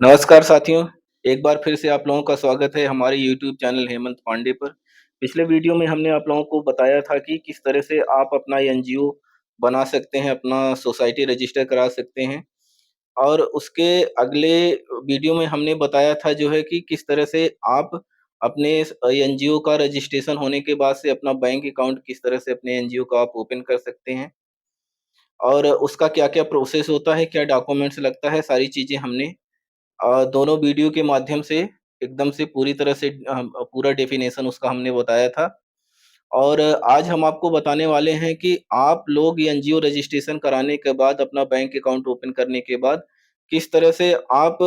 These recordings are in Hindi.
नमस्कार साथियों, एक बार फिर से आप लोगों का स्वागत है हमारे यूट्यूब चैनल हेमंत पांडे पर। पिछले वीडियो में हमने आप लोगों को बताया था कि किस तरह से आप अपना एनजीओ बना सकते हैं, अपना सोसाइटी रजिस्टर करा सकते हैं और उसके अगले वीडियो में हमने बताया था जो है कि किस तरह से आप अपने एनजीओ का रजिस्ट्रेशन होने के बाद से अपना बैंक अकाउंट किस तरह से अपने एनजीओ का आप ओपन कर सकते हैं और उसका क्या-क्या प्रोसेस होता है, क्या डॉक्यूमेंट्स लगता है, सारी चीज़ें हमने दोनों वीडियो के माध्यम से एकदम से पूरी तरह से पूरा डेफ़िनेशन उसका हमने बताया था। और आज हम आपको बताने वाले हैं कि आप लोग ये एनजीओ रजिस्ट्रेशन कराने के बाद, अपना बैंक अकाउंट ओपन करने के बाद, किस तरह से आप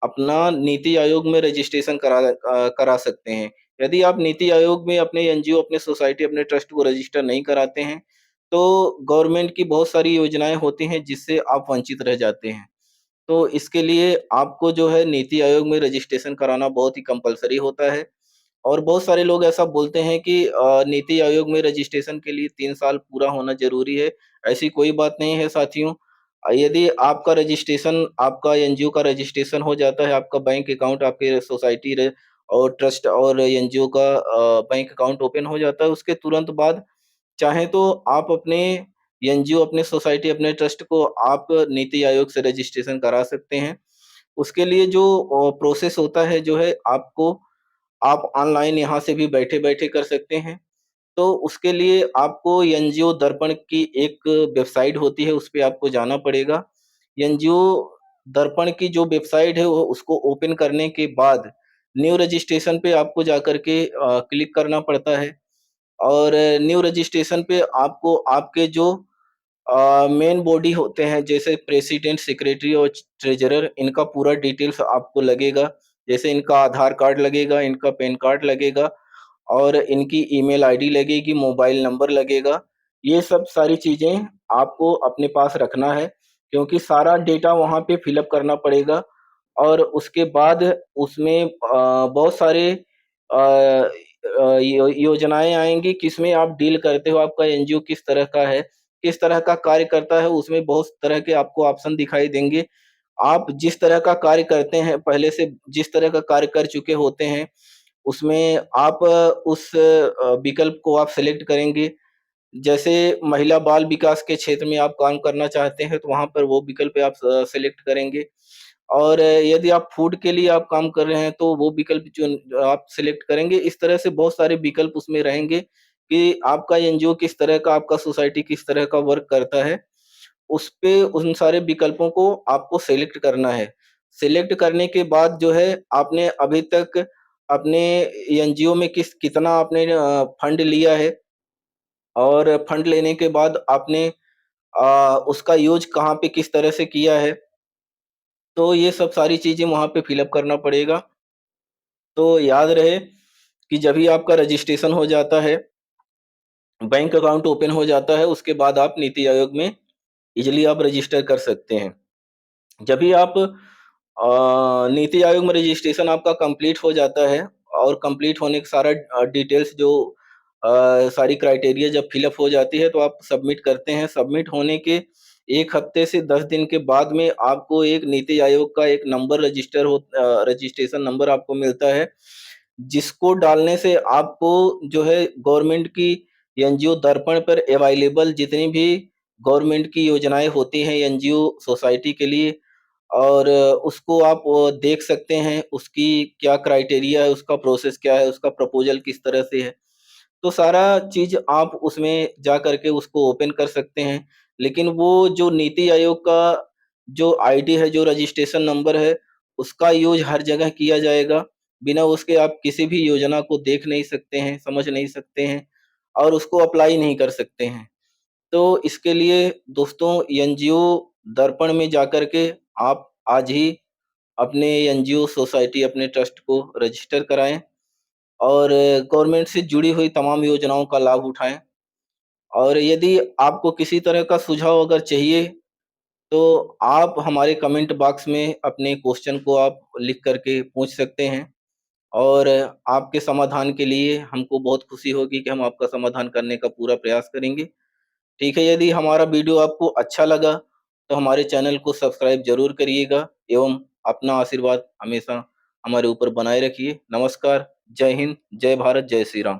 अपना नीति आयोग में रजिस्ट्रेशन करा सकते हैं। यदि आप नीति आयोग में अपने एनजीओ, अपने सोसाइटी, अपने ट्रस्ट को रजिस्टर नहीं कराते हैं, तो गवर्नमेंट की बहुत सारी योजनाएँ होती हैं जिससे आप वंचित रह जाते हैं। तो इसके लिए आपको जो है नीति आयोग में रजिस्ट्रेशन कराना बहुत ही कंपल्सरी होता है और बहुत सारे लोग ऐसा बोलते हैं कि नीति आयोग में रजिस्ट्रेशन के लिए 3 साल पूरा होना ज़रूरी है। ऐसी कोई बात नहीं है साथियों। यदि आपका रजिस्ट्रेशन, आपका एनजीओ का रजिस्ट्रेशन हो जाता है, आपका बैंक अकाउंट आपके सोसाइटी र और ट्रस्ट और एनजीओ का बैंक अकाउंट ओपन हो जाता है, उसके तुरंत बाद चाहें तो आप अपने एनजीओ, अपने सोसाइटी, अपने ट्रस्ट को आप नीति आयोग से रजिस्ट्रेशन करा सकते हैं। उसके लिए जो प्रोसेस होता है जो है आपको, आप ऑनलाइन यहाँ से भी बैठे-बैठे कर सकते हैं। तो उसके लिए आपको एनजीओ दर्पण की एक वेबसाइट होती है, उस पे आपको जाना पड़ेगा। एनजीओ दर्पण की जो वेबसाइट है वो उसको ओपन करने के बाद न्यू रजिस्ट्रेशन पे आपको जाकर के क्लिक करना पड़ता है। और न्यू रजिस्ट्रेशन पे आपको आपके जो मेन बॉडी होते हैं जैसे प्रेसिडेंट, सेक्रेटरी और ट्रेजरर, इनका पूरा डिटेल्स आपको लगेगा। जैसे इनका आधार कार्ड लगेगा, इनका पैन कार्ड लगेगा और इनकी ईमेल आईडी लगेगी, मोबाइल नंबर लगेगा। ये सब सारी चीज़ें आपको अपने पास रखना है क्योंकि सारा डेटा वहाँ पे फ़िल अप करना पड़ेगा और उसके बाद उसमें बहुत सारे योजनाएँ आएँगी किसमें आप डील करते हो, आपका एनजीओ किस तरह का है, किस तरह का कार्य करता है, उसमें बहुत तरह के आपको ऑप्शन दिखाई देंगे। आप जिस तरह का कार्य करते हैं, पहले से जिस तरह का कार्य कर चुके होते हैं, उसमें आप उस विकल्प को आप सेलेक्ट करेंगे। जैसे महिला बाल विकास के क्षेत्र में आप काम करना चाहते हैं, तो वहाँ पर वो विकल्प आप सेलेक्ट करेंगे और यदि आप फूड के लिए आप काम कर रहे हैं, तो वो विकल्प जो आप सेलेक्ट करेंगे। इस तरह से बहुत सारे विकल्प उसमें रहेंगे कि आपका एनजीओ किस तरह का, आपका सोसाइटी किस तरह का वर्क करता है। उसपे उन सारे विकल्पों को आपको सेलेक्ट करना है। सेलेक्ट करने के बाद जो है आपने अभी तक अपने एनजीओ में कितना आपने फंड लिया है और फंड लेने के बाद आपने उसका यूज़ कहाँ पे किस तरह से किया है, तो ये सब सारी चीज़ें वहाँ पे फ़िल अप करना पड़ेगा। तो याद रहे कि जब भी आपका रजिस्ट्रेशन हो जाता है, बैंक अकाउंट ओपन हो जाता है, उसके बाद आप नीति आयोग में ईज़िली आप रजिस्टर कर सकते हैं। जब भी आप नीति आयोग में रजिस्ट्रेशन आपका कंप्लीट हो जाता है और कंप्लीट होने के सारा डिटेल्स जो सारी क्राइटेरिया जब फिल अप हो जाती है तो आप सबमिट करते हैं। सबमिट होने के 1 हफ्ते से 10 दिन के बाद में आपको एक नीति आयोग का एक नंबर रजिस्ट्रेशन नंबर आपको मिलता है, जिसको डालने से आपको जो है गवर्नमेंट की एनजीओ दर्पण पर अवेलेबल जितनी भी गवर्नमेंट की योजनाएँ होती हैं एनजीओ सोसाइटी के लिए और उसको आप देख सकते हैं, उसकी क्या क्राइटेरिया है, उसका प्रोसेस क्या है, उसका प्रपोज़ल किस तरह से है। तो सारा चीज़ आप उसमें जा कर के उसको ओपन कर सकते हैं। लेकिन वो जो नीति आयोग का जो आईडी है, जो रजिस्ट्रेशन नंबर है, उसका यूज़ हर जगह किया जाएगा। बिना उसके आप किसी भी योजना को देख नहीं सकते हैं, समझ नहीं सकते हैं और उसको अप्लाई नहीं कर सकते हैं। तो इसके लिए दोस्तों एनजीओ दर्पण में जाकर के आप आज ही अपने एनजीओ, सोसाइटी, अपने ट्रस्ट को रजिस्टर कराएँ और गवर्नमेंट से जुड़ी हुई तमाम योजनाओं का लाभ उठाएँ। और यदि आपको किसी तरह का सुझाव अगर चाहिए, तो आप हमारे कमेंट बॉक्स में अपने क्वेश्चन को आप लिख कर के पूछ सकते हैं और आपके समाधान के लिए हमको बहुत खुशी होगी कि हम आपका समाधान करने का पूरा प्रयास करेंगे। ठीक है, यदि हमारा वीडियो आपको अच्छा लगा, तो हमारे चैनल को सब्सक्राइब ज़रूर करिएगा एवं अपना आशीर्वाद हमेशा हमारे ऊपर बनाए रखिए। नमस्कार, जय हिंद, जय भारत, जय श्री राम।